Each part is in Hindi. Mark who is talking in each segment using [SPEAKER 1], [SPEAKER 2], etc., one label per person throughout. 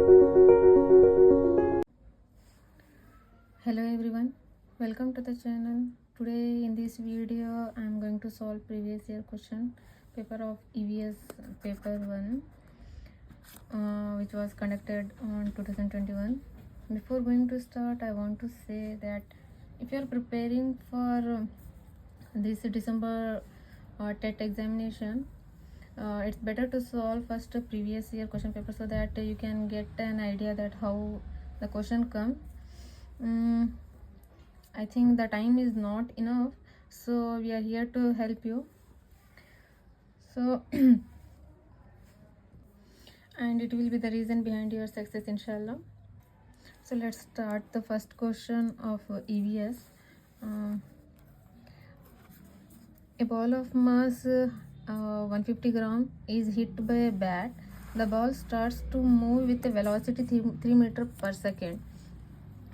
[SPEAKER 1] Hello everyone, welcome to the channel. Today in this video I am going to solve previous year question paper of EVS paper 1 which was conducted on 2021. Before going to start, I want to say that if you are preparing for this December TET examination, it's better to solve first a previous year question paper so that you can get an idea that how the question come. I think the time is not enough, so we are here to help you. So and it will be the reason behind your success, inshallah. So let's start the first question of EVS. A ball of mass 150 gram is hit by a bat. The ball starts to move with a velocity 3 meter per second.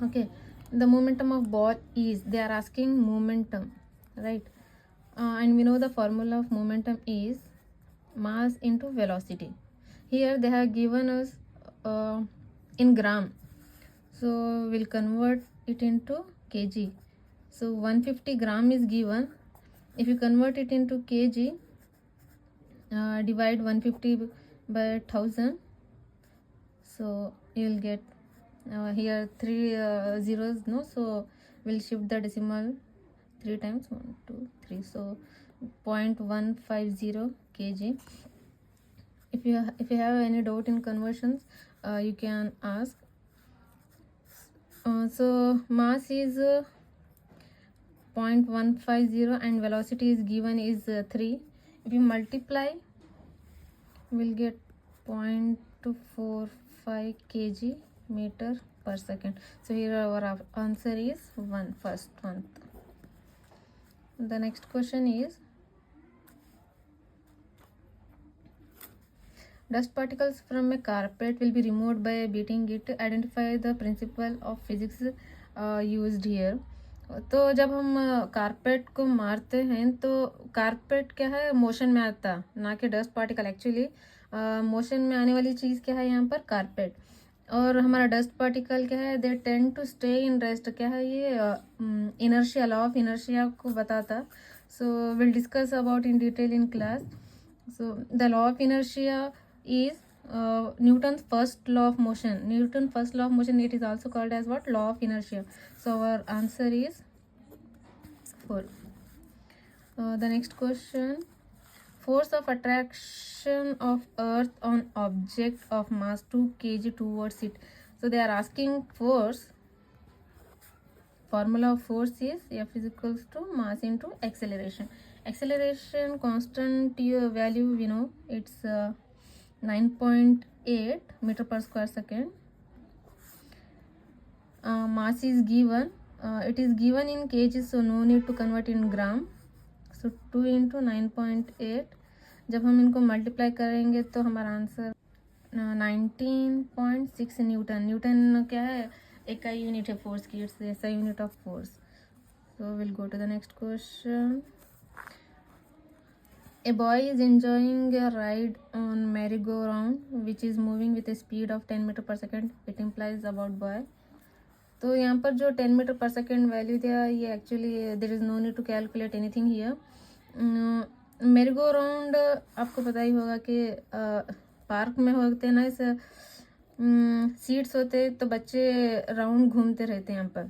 [SPEAKER 1] Okay, the momentum of ball is, they are asking momentum, right? And we know the formula of momentum is mass into velocity. Here they have given us in gram, so we'll convert it into kg. So 150 gram is given. If you convert it into kg, divide 150 by 1000, so you will get here 3 zeros, no, so we'll shift the decimal 3 times, 1 2 3, so 0.150 kg. If you have any doubt in conversions, you can ask. So mass is 0.150 and velocity is given is 3. If you multiply, we'll get 0.245 kg meter per second. So here our answer is first one. The next question is, dust particles from a carpet will be removed by beating it. Identify the principle of physics used here. तो जब हम कारपेट को मारते हैं तो कारपेट क्या है, मोशन में आता, ना कि डस्ट पार्टिकल. एक्चुअली मोशन में आने वाली चीज़ क्या है यहाँ पर, कारपेट. और हमारा डस्ट पार्टिकल क्या है, they tend to stay in rest. क्या है ये, इनर्शिया, लॉ ऑफ इनर्शिया को बताता. So will discuss about in detail in class. So the law of inertia is Newton's first law of motion. Newton's first law of motion, it is also called as what, law of inertia. So our answer is 4. The next question, force of attraction of earth on object of mass 2 kg towards it. So they are asking force. Formula of force is F is equals to mass into acceleration. Acceleration constant value we know, it's 9.8 meter per square second. Mass is given, it is given in kg, so no need to convert in gram. So 2 into 9.8, जब हम इनको मल्टीप्लाई करेंगे तो हमारा आंसर 19.6 न्यूटन. न्यूटन क्या है, एक यूनिट है फोर्स की, इट्स ऐसा unit of force. So will go to the next question. A boy is enjoying a ride on merry-go-round which is moving with a speed of 10 meter per second. It implies about boy. तो यहाँ पर जो 10 मीटर पर सेकेंड वैल्यू दिया, ये actually there is no need to calculate anything here. Merry go round आपको पता ही होगा कि पार्क में होते हैं ना, इस सीट्स होते, तो बच्चे राउंड घूमते रहते हैं यहाँ पर.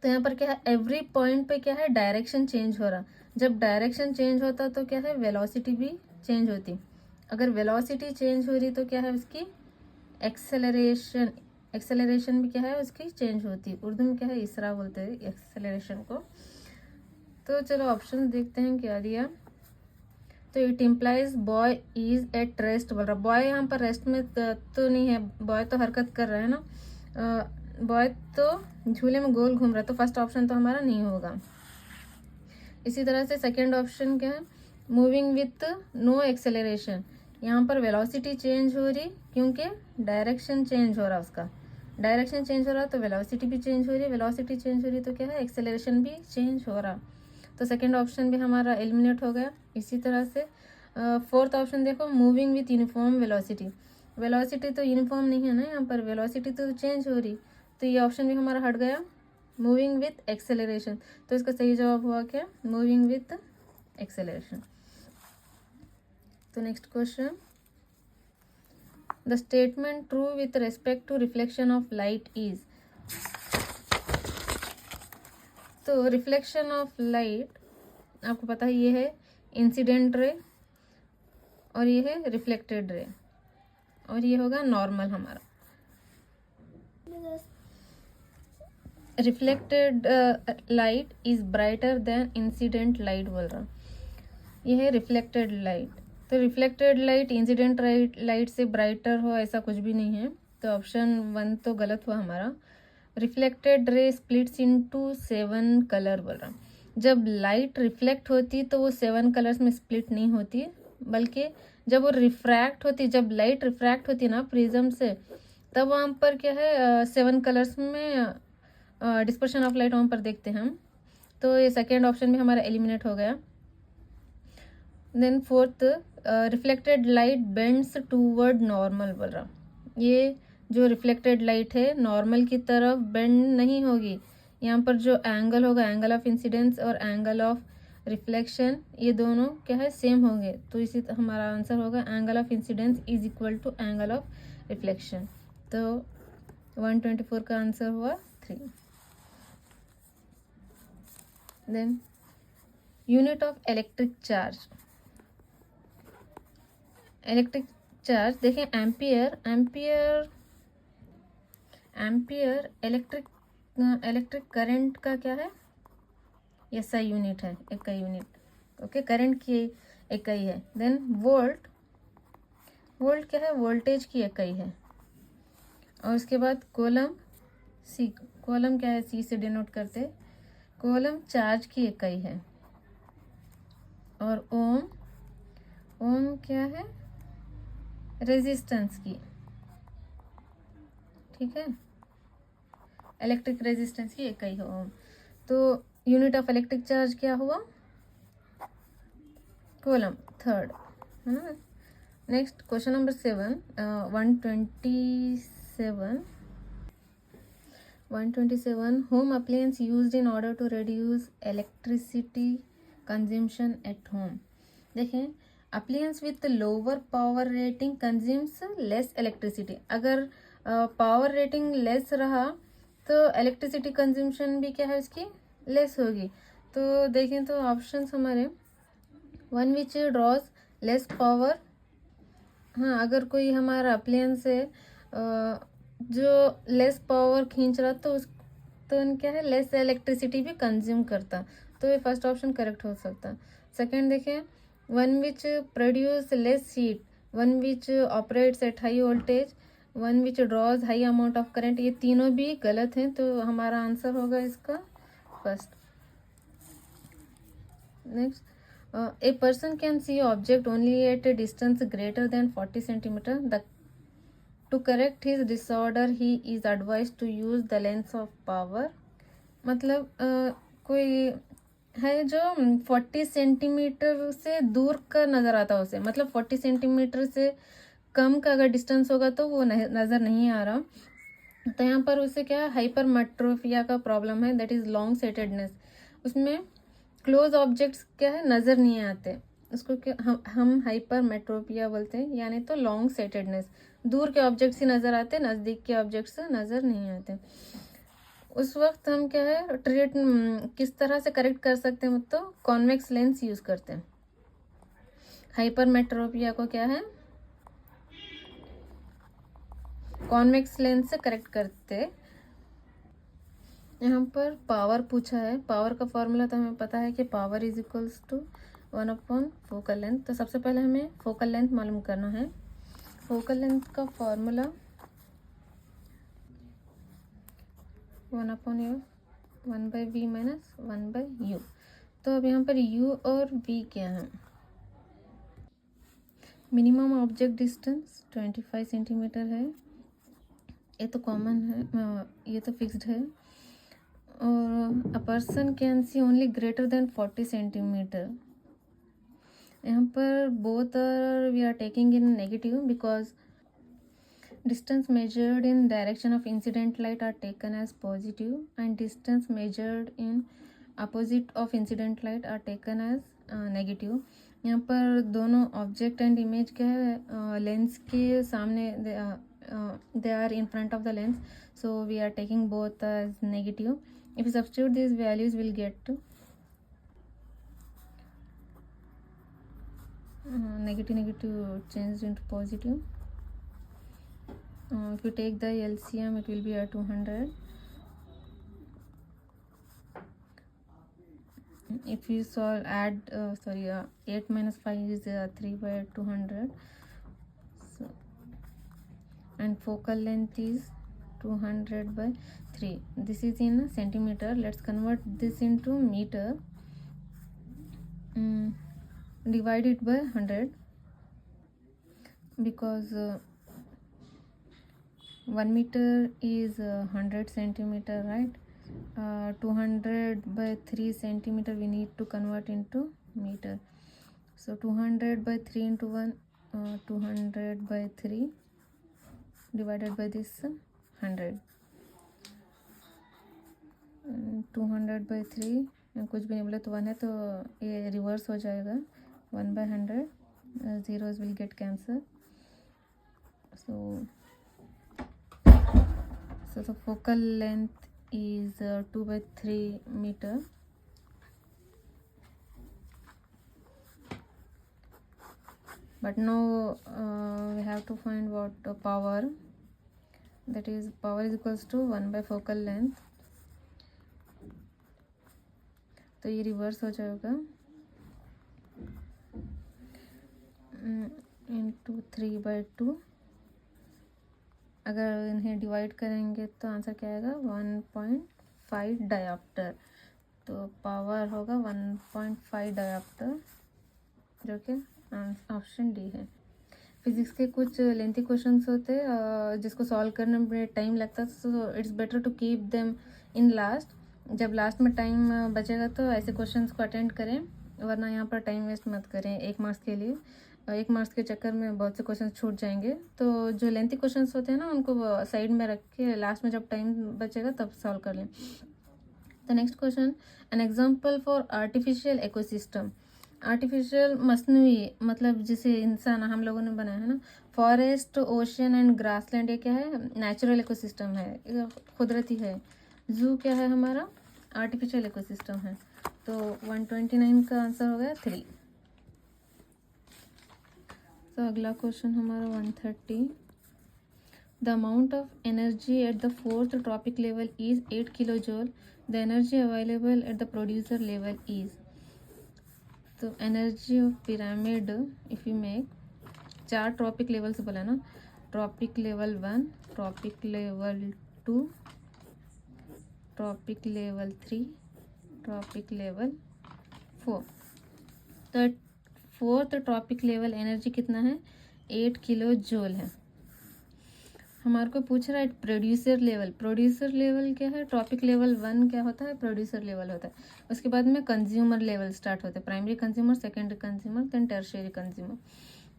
[SPEAKER 1] तो यहाँ पर क्या है, एवरी पॉइंट पे क्या है, डायरेक्शन चेंज हो रहा. जब डायरेक्शन चेंज होता तो क्या है, वेलोसिटी भी चेंज होती. अगर वेलोसिटी चेंज हो रही तो क्या है, उसकी एक्सेलरेशन भी क्या है, उसकी चेंज होती. उर्दू में क्या है, इसरा बोलते हैं एक्सेलरेशन को. तो चलो ऑप्शन देखते हैं क्या दिया. तो it implies boy is at rest बोल रहा. बॉय यहाँ पर रेस्ट में तो नहीं है, बॉय तो हरकत कर रहा है ना, बॉय तो झूले में गोल घूम रहा है. तो फर्स्ट ऑप्शन तो हमारा नहीं होगा. इसी तरह से सेकेंड ऑप्शन क्या है, मूविंग विथ नो एक्सेलरेशन. यहाँ पर वेलोसिटी चेंज हो रही क्योंकि डायरेक्शन चेंज हो रहा, उसका डायरेक्शन चेंज हो रहा तो वेलोसिटी भी चेंज हो रही. वेलोसिटी चेंज हो रही तो क्या है, एक्सेलरेशन भी चेंज हो रहा. तो सेकेंड ऑप्शन भी हमारा एलिमिनेट हो गया. इसी तरह से फोर्थ ऑप्शन देखो, moving with uniform velocity. Velocity तो यूनिफॉर्म नहीं है ना, यहाँ पर वेलोसिटी तो चेंज हो रही, तो ये ऑप्शन भी हमारा हट गया। मूविंग विथ एक्सेलरेशन, तो इसका सही जवाब हुआ क्या, मूविंग विथ एक्सेलरेशन। तो next question, the statement true with respect to reflection of light is. तो रिफ्लेक्शन ऑफ लाइट आपको पता है ये है इंसिडेंट रे और ये है रिफ्लेक्टेड रे, और ये होगा नॉर्मल हमारा। Reflected light is brighter then incident light बोल रहा, ये है रिफ्लेक्टेड लाइट। तो रिफ्लेक्टेड लाइट इंसिडेंट लाइट से ब्राइटर हो ऐसा कुछ भी नहीं है, तो ऑप्शन 1 तो गलत हुआ हमारा। Reflected ray splits into 7 colour बोल रहा, जब लाइट रिफ्लेक्ट होती तो वो 7 कलर्स में स्प्लिट नहीं होती, बल्कि जब वो रिफ्रैक्ट होती, जब लाइट रिफ्रैक्ट होती ना प्रिज्म से, तब वहाँ पर क्या है 7 कलर्स में डिस्पर्शन ऑफ लाइट वहाँ पर देखते हैं हम। तो ये सेकेंड ऑप्शन भी हमारा एलिमिनेट हो गया। Then fourth, reflected light bends toward normal बोल रहा, ये जो रिफ्लेक्टेड लाइट है नॉर्मल की तरफ बेंड नहीं होगी, यहाँ पर जो एंगल होगा, एंगल ऑफ इंसिडेंस और एंगल ऑफ रिफ्लेक्शन, ये दोनों क्या है सेम होंगे, तो इसी हमारा आंसर होगा angle of incidence is equal to angle of reflection. तो 124 का आंसर हुआ 3। Then unit of electric charge, electric charge देखें एम्पियर, एम्पियर इलेक्ट्रिक करंट का क्या है, ऐसा यूनिट है, इकाई यूनिट, ओके, करंट की इकाई है। देन वोल्ट, वोल्ट क्या है, वोल्टेज की इकाई है। और उसके बाद कूलम, सी, कूलम क्या है, सी से डिनोट करते, कूलम चार्ज की इकाई है। और ओम, ओम क्या है, रेजिस्टेंस की, ठीक है, इलेक्ट्रिक रेजिस्टेंस की इकाई है ओम। तो यूनिट ऑफ इलेक्ट्रिक चार्ज क्या हुआ, कूलम, थर्ड है ना। Next question number 7, 127 home appliance used in order to reduce electricity consumption at home. देखें appliance with lower power rating consumes less electricity, अगर पावर रेटिंग लेस रहा तो इलेक्ट्रिसिटी कंजम्पशन भी क्या है उसकी लेस होगी। तो देखें तो ऑप्शंस हमारे, one which draws less power, हाँ अगर कोई हमारा अप्लायंस है जो लेस पावर खींच रहा तो उस तो क्या है लेस इलेक्ट्रिसिटी भी कंज्यूम करता, तो ये फर्स्ट ऑप्शन करेक्ट हो सकता। सेकंड देखें, one which produce less heat, one which operates at high voltage, one which draws high amount of current, ये तीनों भी गलत हैं, तो हमारा आंसर होगा इसका first. Next, a person can see object only at a distance greater than 40 centimeter. To correct his disorder he is advised to use the lens of power. मतलब कोई है जो 40 सेंटीमीटर से दूर का नज़र आता है उसे, मतलब 40 सेंटीमीटर से कम का अगर डिस्टेंस होगा तो वो नज़र नहीं आ रहा, तो यहाँ पर उसे क्या हाइपरमेट्रोपिया का प्रॉब्लम है, दैट इज़ लॉन्ग साइटेडनेस। उसमें क्लोज ऑब्जेक्ट्स क्या है नज़र नहीं आते, उसको क्या हम हाइपरमेट्रोपिया बोलते हैं, यानी तो लॉन्ग साइटेडनेस, दूर के ऑब्जेक्ट्स ही नज़र आते, नज़दीक के ऑब्जेक्ट्स नज़र नहीं आते। उस वक्त हम क्या है ट्रीट किस तरह से करेक्ट कर सकते हैं, तो कॉन्वेक्स लेंस यूज़ करते हैं। हाइपरमेट्रोपिया को क्या है कॉन्वेक्स लेंस से करेक्ट करते। यहाँ पर पावर पूछा है, पावर का फॉर्मूला तो हमें पता है कि power is equals to 1/4 focal length. तो सबसे पहले हमें फोकल लेंथ मालूम करना है। फोकल लेंथ का formula 1/u 1/v minus 1/u। तो अब यहाँ पर u और v क्या है, मिनिमम ऑब्जेक्ट डिस्टेंस 25 सेंटीमीटर है, ये तो कॉमन है, ये तो फिक्स्ड है। और a person can see only greater than 40 centimetre, यहाँ पर both are we are taking in negative because Distance measured in direction of incident light are taken as positive and distance measured in opposite of incident light are taken as negative. यहाँ पर दोनों ऑब्जेक्ट एंड इमेज क्या है, लेंस के सामने they are in front of the lens, so we are taking both as negative. If you substitute these values, we'll get negative changed into positive. If you take the LCM, it will be a 200. If you add 8 minus 5 is 3 by 200. So, and focal length is 200 by 3. This is in centimeter. Let's convert this into meter. Divide it by 100 because 1 meter is 100 centimeter, right? 200 by 3 centimeter we need to convert into meter. So 200 by 3 into 1, 200 by 3 divided by this 100. 200 by 3 कुछ भी नहीं बोले तो 1 है, तो ये रिवर्स हो जाएगा. 1 by 100, zeros will get cancelled. So the focal length is 2 by 3 meter. But now we have to find what power, that is power is equals to 1 by focal length. तो ये रिवर्स हो जाएगा इंटू 3 by 2. अगर इन्हें डिवाइड करेंगे तो आंसर क्या आएगा 1.5 डायोप्टर. तो पावर होगा 1.5 डायोप्टर, जो कि ऑप्शन डी है. फिजिक्स के कुछ लेंथी क्वेश्चंस होते हैं जिसको सॉल्व करने में टाइम लगता है, so it's better to keep them in last. जब लास्ट में टाइम बचेगा तो ऐसे क्वेश्चंस को अटेंड करें, वरना यहाँ पर टाइम वेस्ट मत करें. 1 मार्क्स के लिए 1 मार्क्स के चक्कर में बहुत से क्वेश्चंस छूट जाएंगे. तो जो लेंथी क्वेश्चंस होते हैं ना, उनको साइड में रख के लास्ट में जब टाइम बचेगा तब सॉल्व कर लें. The next question, an example for artificial ecosystem. Artificial मसनूई मतलब जिसे इंसान हम लोगों ने बनाया है ना. फॉरेस्ट, ओशन एंड ग्रासलैंड, ये क्या है, नेचुरल इकोसिस्टम है, कुदरती है. जू क्या है हमारा, आर्टिफिशियल इकोसिस्टम है. तो 129 का आंसर हो गया 3. तो अगला क्वेश्चन हमारा 130. The amount of energy at the 4th trophic level is 8 kilo joule. The energy available at the producer level is. तो energy of pyramid if you make 4 trophic level से बोला ना, trophic level 1, trophic level 2, trophic level 3, trophic level 4. तो 4th ट्रॉपिक लेवल एनर्जी कितना है, 8 किलो जूल है. हमारे को पूछ रहा है प्रोड्यूसर लेवल. प्रोड्यूसर लेवल क्या है, ट्रॉपिक लेवल 1 क्या होता है, प्रोड्यूसर लेवल होता है. उसके बाद में कंज्यूमर लेवल स्टार्ट होता है, primary consumer, secondary consumer, then tertiary consumer.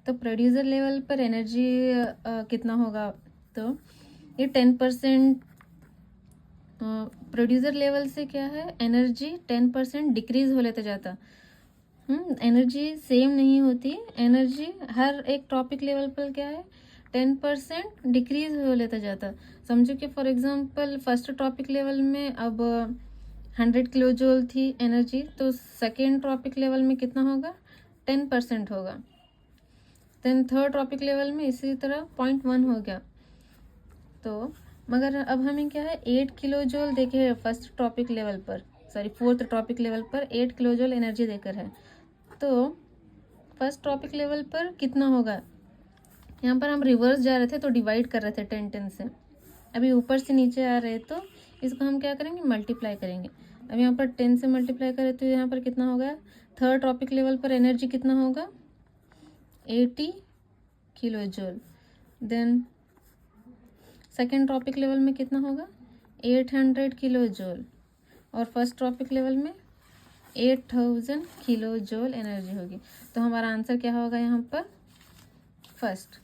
[SPEAKER 1] तो प्रोड्यूसर लेवल पर एनर्जी कितना होगा, तो ये 10%. प्रोड्यूसर लेवल से क्या है, एनर्जी 10% डिक्रीज हो लेता जाता. एनर्जी सेम नहीं होती. एनर्जी हर एक ट्रॉपिक लेवल पर क्या है, 10% डिक्रीज हो लेता जाता. समझो कि for example first trophic level में अब 100 किलो जूल थी एनर्जी, तो सेकेंड ट्रॉपिक लेवल में कितना होगा, 10% होगा. देन थर्ड ट्रॉपिक लेवल में इसी तरह 0.1 हो गया. तो मगर अब हमें क्या है, 8 किलो जूल देखे फर्स्ट ट्रॉपिक लेवल पर, 4th ट्रॉपिक लेवल पर 8 किलो जूल एनर्जी देकर है. तो फर्स्ट ट्रॉपिक लेवल पर कितना होगा, यहाँ पर हम रिवर्स जा रहे थे तो डिवाइड कर रहे थे 10 से. अभी ऊपर से नीचे आ रहे तो इसको हम क्या करेंगे, मल्टीप्लाई करेंगे. अब यहाँ पर 10 से मल्टीप्लाई करें तो यहाँ पर कितना होगा, थर्ड ट्रॉपिक लेवल पर एनर्जी कितना होगा, 80 kilo joule. Then second trophic level में कितना होगा, 800 किलो जूल. और फर्स्ट ट्रॉपिक लेवल में 8000 किलो जूल एनर्जी होगी. तो हमारा आंसर क्या होगा यहाँ पर, first.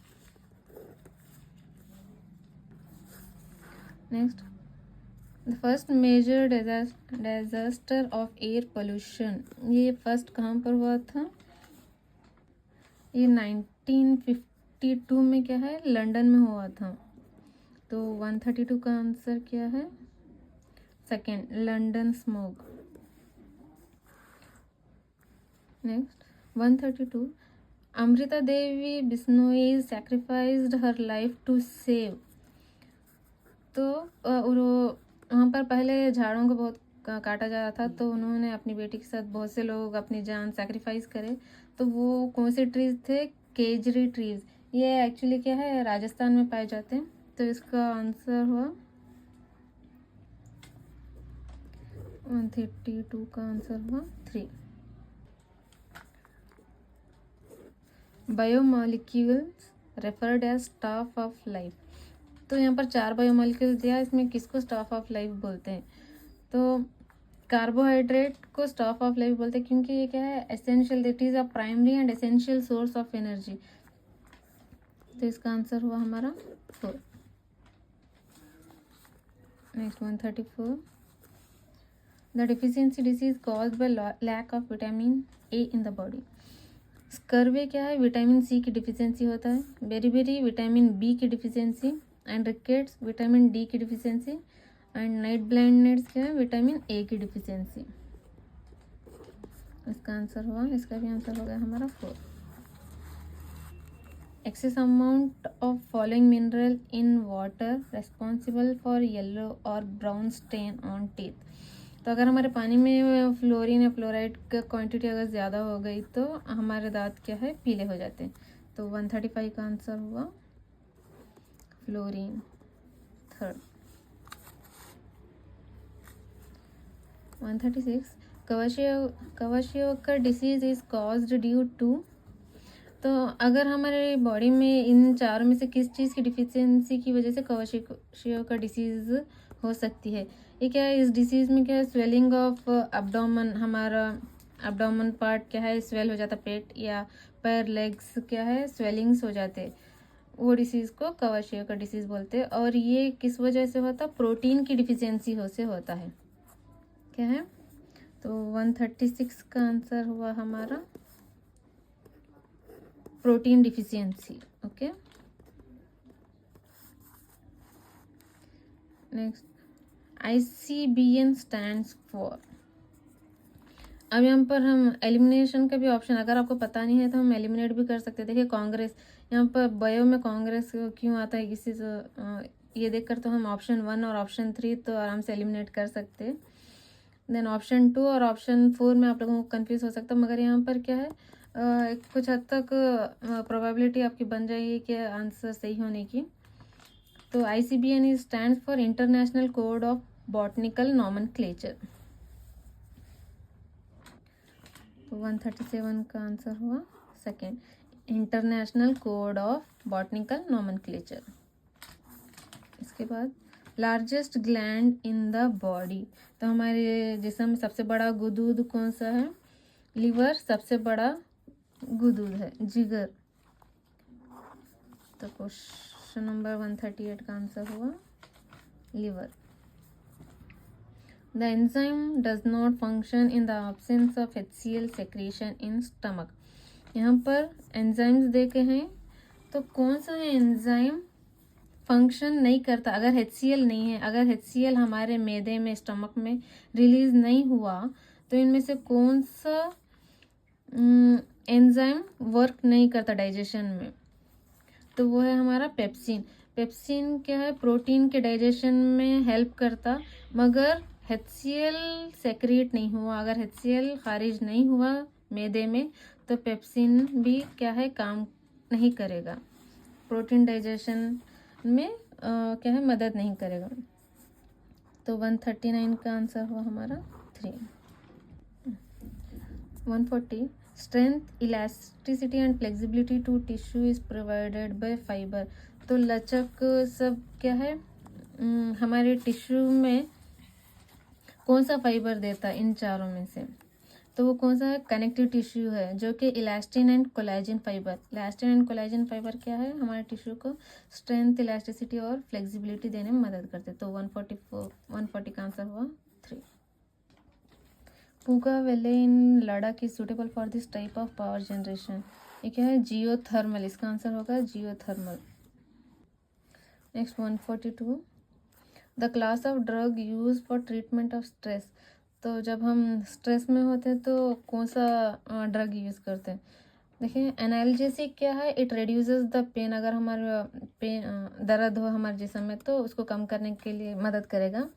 [SPEAKER 1] Next, the first major disaster of air pollution, ये फर्स्ट कहाँ पर हुआ था? ये 1952 में क्या है, लंदन में हुआ था। तो 132 का आंसर क्या है? Second, London smoke. Next, 132, Amrita Devi Bishnoi sacrificed her life to save. तो वहाँ पर पहले झाड़ों को बहुत काटा जा रहा था, तो उन्होंने अपनी बेटी के साथ बहुत से लोग अपनी जान सैक्रिफाइस करे। तो वो कौन से ट्रीज थे? केजरी ट्रीज। ये एक्चुअली क्या है, राजस्थान में पाए जाते हैं। तो इसका आंसर हुआ 132 का आंसर हुआ 3। Biomolecules referred as staff of life. तो यहाँ पर 4 बायोमॉलिक्यूल्स दिया, इसमें किसको स्टाफ ऑफ लाइफ बोलते हैं? तो कार्बोहाइड्रेट को स्टाफ ऑफ लाइफ बोलते हैं क्योंकि ये क्या है, essential, it is a primary and essential source of energy. तो इसका आंसर हुआ हमारा 4। Next, 134, the deficiency disease caused by lack of vitamin A in the body. Scurvy क्या है, विटामिन सी की डिफिशियंसी होता है। बेरीबेरी विटामिन बी की deficiency, and rickets vitamin D की डिफिशियंसी, एंड नाइट ब्लाइंडनेस क्या है, विटामिन ए की डिफिशियंसी। इसका आंसर हुआ, इसका भी आंसर हो गया हमारा 4। Excess amount of following mineral in water responsible for yellow और ब्राउन स्टेन ऑन टीथ। तो अगर हमारे पानी में फ्लोरीन या फ्लोराइड का क्वांटिटी अगर ज़्यादा हो गई तो हमारे दांत क्या है, पीले हो जाते हैं। तो 135 का आंसर हुआ fluorine, 3rd। 136, kwashiorkor disease is caused due to. तो अगर हमारे बॉडी में इन चारों में से किस चीज़ की डिफिशियंसी की वजह से क्वाशियोकर डिसीज़ हो सकती है? ये क्या है, इस डिसीज़ में क्या है, स्वेलिंग ऑफ एब्डोमेन, हमारा एब्डोमेन पार्ट क्या है, स्वेल हो जाता, पेट या पैर, लेग्स क्या है, स्वेलिंग्स हो जाते, वो डिसीज़ को क्वाशियोकर डिसीज़ बोलते हैं। और ये किस वजह से होता? प्रोटीन की डिफिशियंसी से होता है। क्या है? तो 136 का आंसर हुआ हमारा protein deficiency. Okay, next, ICBN stands for. अब यहाँ पर हम एलिमिनेशन का भी ऑप्शन, अगर आपको पता नहीं है तो हम एलिमिनेट भी कर सकते हैं। देखिए कांग्रेस, यहाँ पर बायो में कांग्रेस क्यों आता है किसी से, ये देखकर तो हम ऑप्शन 1 और ऑप्शन 3 तो आराम से एलिमिनेट कर सकते हैं। देन ऑप्शन 2 और ऑप्शन 4 में आप लोगों को कंफ्यूज हो सकता है, मगर यहाँ पर क्या है, कुछ हद तक प्रोबेबिलिटी आपकी बन जाएगी कि आंसर सही होने की। तो ICBN stands for international code of botanical nomenclature. 137 का आंसर हुआ 2nd, international code of botanical nomenclature. इसके बाद largest gland in the body. तो हमारे जिस्म में सबसे बड़ा गुदूद कौन सा है? लीवर सबसे बड़ा गुदूद है, जिगर। तो क्वेश्चन नंबर 138 का आंसर हुआ liver. The enzyme does not function in the absence of HCl secretion in stomach. यहाँ पर एंजाइम्स देखे हैं, तो कौन सा है एंजाइम फंक्शन नहीं करता अगर HCl नहीं है? अगर HCl हमारे मैदे में, स्टमक में रिलीज नहीं हुआ तो इनमें से कौन सा एंजाइम वर्क नहीं करता डाइजेशन में? तो वो है हमारा पेप्सिन। पेप्सिन क्या है, प्रोटीन के डाइजेशन में हेल्प करता, मगर HCl सेक्रेट नहीं हुआ, अगर HCl खारिज नहीं हुआ मैदे में तो पेप्सिन भी क्या है, काम नहीं करेगा, प्रोटीन डाइजेशन में क्या है, मदद नहीं करेगा। तो 139 का आंसर हुआ हमारा 3। 140, strength, elasticity and flexibility to tissue is provided by fibre. तो लचक सब क्या है, हमारे टिश्यू में कौन सा फाइबर देता है इन चारों में से? तो वो कौन सा है, कनेक्टिव टिश्यू है, जो कि elastin and collagen fibre. Elastin and collagen fibre क्या है, हमारे टिश्यू को स्ट्रेंथ, इलास्टिसिटी और फ्लेक्सिबिलिटी देने में मदद करते हैं। तो 140 का आंसर हुआ 3। Puga valley in Ladakh is suitable for this type of power generation. ये क्या है, जियोथर्मल, इसका आंसर होगा geothermal. Next 142, the class of drug use for treatment of stress. तो जब हम स्ट्रेस में होते हैं तो कौन सा ड्रग यूज़ करते हैं। देखिए, एनाल्जेसिक क्या है, इट रिड्यूसेस द पेन। अगर हमारा पेन दर्द हो हमारे जिस्म में तो उसको कम करने के लिए मदद करेगा।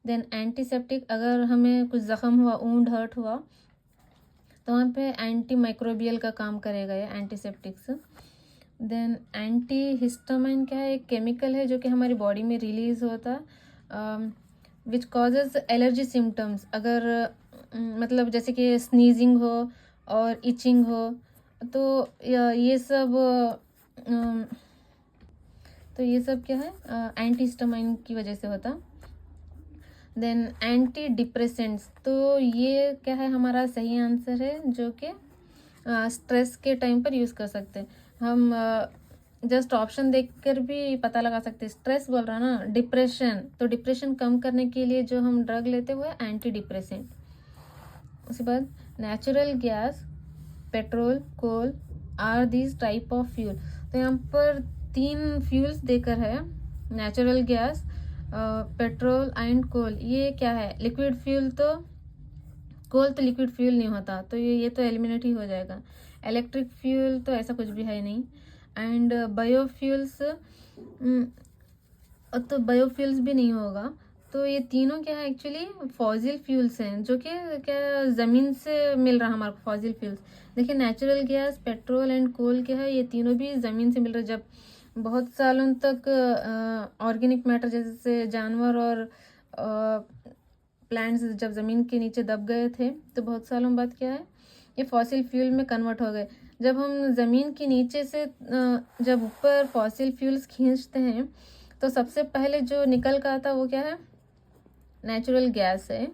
[SPEAKER 1] देन एंटीसेप्टिक, अगर हमें कुछ ज़ख्म हुआ, वुंड हर्ट हुआ तो वहाँ पे एंटी माइक्रोबियल का काम करेगा ये एंटीसेप्टिक्स। देन एंटी हिस्टामाइन क्या है, एक केमिकल है जो कि हमारी बॉडी में रिलीज होता है, विच कॉजेज एलर्जी सिम्टम्स। अगर मतलब जैसे कि स्नीजिंग हो और इचिंग हो तो ये सब क्या है, एंटी हिस्टामाइन की वजह से होता। देन एंटी डिप्रेसेंट्स, तो ये क्या है, हमारा सही आंसर है, जो कि स्ट्रेस के टाइम पर यूज़ कर सकते हैं हम। जस्ट ऑप्शन देखकर भी पता लगा सकते हैं। स्ट्रेस बोल रहा ना, डिप्रेशन, तो डिप्रेशन कम करने के लिए जो हम ड्रग लेते हैं वो है एंटी डिप्रेसेंट। उसके बाद natural gas, petrol, coal are these type of fuel. तो यहाँ पर 3 फ्यूल्स देकर है, natural gas, petrol and coal. ये क्या है, लिक्विड फ्यूल। तो कोल तो लिक्विड फ्यूल नहीं होता, तो ये तो एलिमिनेट ही हो जाएगा। इलेक्ट्रिक फ्यूल तो ऐसा कुछ भी है नहीं। एंड बायोफ्यूल्स, तो बायोफ्यूल्स भी नहीं होगा। तो ये तीनों क्या है, एक्चुअली फॉसिल फ्यूल्स हैं, जो कि क्या ज़मीन से मिल रहा है हमारे को फॉसिल फ्यूल्स। देखिए, natural gas, petrol and coal क्या है, ये तीनों भी ज़मीन से मिल रहा है। जब बहुत सालों तक ऑर्गेनिक मैटर जैसे जानवर और प्लांट्स जब ज़मीन के नीचे दब गए थे तो बहुत सालों बाद क्या है, ये फॉसिल फ्यूल में कन्वर्ट हो गए। जब हम ज़मीन के नीचे से जब ऊपर फॉसिल फ्यूल्स खींचते हैं तो सबसे पहले जो निकल का आता है वो क्या है, नेचुरल गैस है।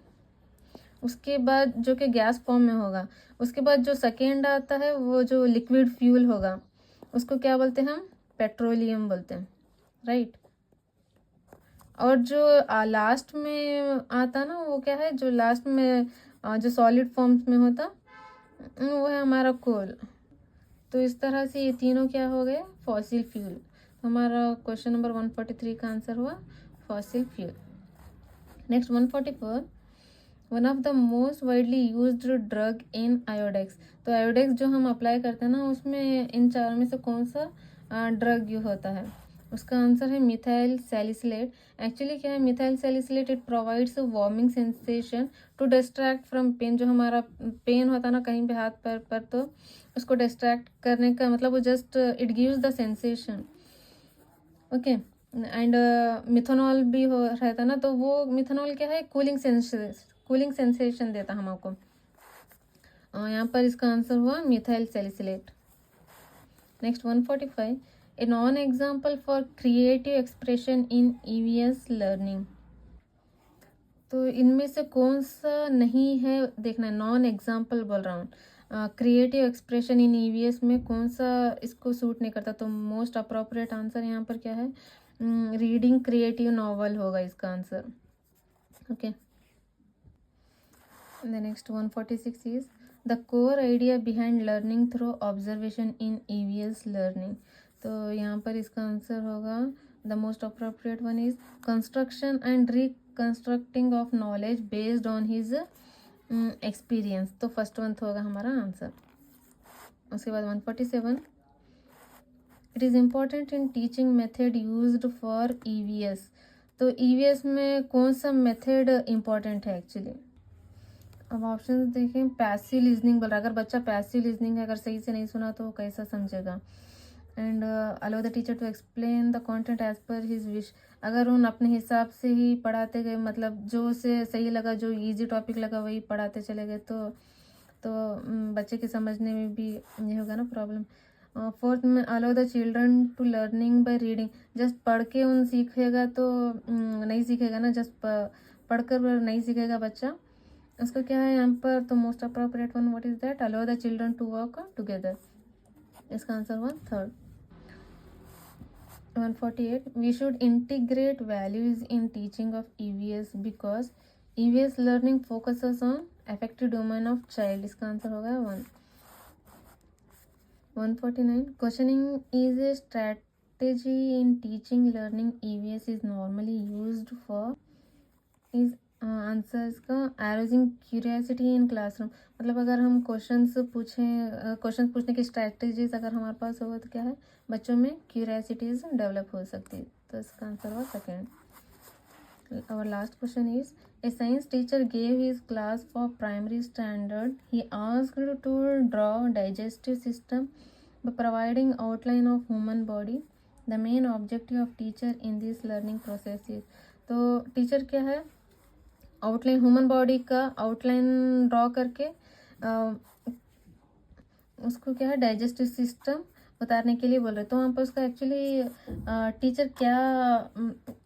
[SPEAKER 1] उसके बाद जो कि गैस फॉर्म में होगा, उसके बाद जो सेकेंड आता है वो जो लिक्विड फ्यूल होगा उसको क्या बोलते हैं हम, पेट्रोलियम बोलते हैं, राइट। और जो लास्ट में आता ना वो क्या है, जो लास्ट में जो सॉलिड फॉर्म्स में होता वो है हमारा कोल। तो इस तरह से ये तीनों क्या हो गए, फॉसिल फ्यूल। हमारा क्वेश्चन नंबर 143 का आंसर हुआ fossil fuel. Next 144, one of the most widely used drug in Iodex. तो आयोडेक्स जो हम अप्लाई करते हैं ना उसमें इन चारों में से कौन सा ड्रग यूज होता है। उसका आंसर है मिथाइल सैलिसिलेट। एक्चुअली क्या है, methyl salicylate it provides warming sensation to distract from pain. जो हमारा पेन होता है ना कहीं पे हाथ पैर पर, तो उसको डिस्ट्रैक्ट करने का मतलब वो just it gives the sensation, okay. And methanol भी हो रहता ना, तो वो मिथेनॉल क्या है, कूलिंग सेंसेशन देता हमको। यहाँ पर इसका आंसर हुआ methyl salicylate. Next 145, a non example for creative expression in EVS learning. तो इनमें से कौन सा नहीं है, देखना, नॉन एग्जाम्पल बोल रहा हूँ। क्रिएटिव एक्सप्रेशन इन ईवीएस में कौन सा इसको सूट नहीं करता। तो मोस्ट अप्रोप्रिएट आंसर यहाँ पर क्या है, रीडिंग क्रिएटिव नॉवल होगा इसका answer, okay. The next 146 is the core idea behind learning through observation in EVS learning. तो यहाँ पर इसका आंसर होगा, the most appropriate one is construction and reconstructing of knowledge based on his experience. तो फर्स्ट वन होगा हमारा आंसर। उसके बाद 147, it is important in teaching method used for EVS. तो EVS में कौन सा मेथड इम्पॉर्टेंट है एक्चुअली। अब ऑप्शन देखें, पैसिव लिजनिंग बोल रहा है। अगर बच्चा पैसिव लिजनिंग है, अगर सही से नहीं सुना तो वो कैसा समझेगा। And allow the teacher to explain the content as per his wish. अगर उन अपने हिसाब से ही पढ़ाते गए, मतलब जो उसे सही लगा, जो इजी टॉपिक लगा वही पढ़ाते चले गए तो बच्चे के समझने में भी ये होगा ना प्रॉब्लम। फोर्थ में allow the children to learning by reading. Just पढ़ के उन सीखेगा तो नहीं सीखेगा ना, जस्ट पढ़कर नहीं सीखेगा बच्चा। उसका क्या है यहाँ पर, तो most appropriate one what is that, allow the children to work together. इसका आंसर हुआ third. 148 we should integrate values in teaching of EVS because EVS learning focuses on affective domain of child। इसका आंसर हो गया 1। 149 questioning is a strategy in teaching learning EVS is normally used for is answer इसका arousing curiosity in classroom। मतलब अगर हम क्वेश्चंस पूछने की स्ट्रैटेजीज अगर हमारे पास होगा तो क्या है, बच्चों में क्यूरियोसिटीज डेवलप हो सकती है। तो इसका आंसर हुआ second. Our last question is, a science teacher gave his class for primary standard. He asked to draw digestive system by providing outline of human body. The main objective of teacher in this learning process is, तो टीचर क्या है, आउटलाइन ह्यूमन बॉडी का आउटलाइन ड्रॉ करके उसको क्या है डाइजेस्टिव सिस्टम उतारने के लिए बोल रहे। तो वहाँ पर उसका एक्चुअली टीचर क्या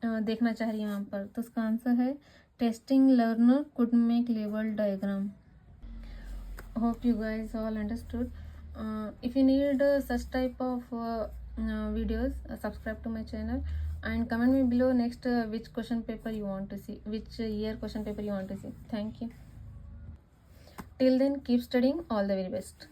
[SPEAKER 1] देखना चाह रही है वहाँ पर, तो उसका आंसर है testing learner could make level diagram. Hope you guys all understood. If you need such type of videos, subscribe to my channel and comment me below next which question paper you want to see, which year question paper you want to see. Thank you. Till then, keep studying. All the very best.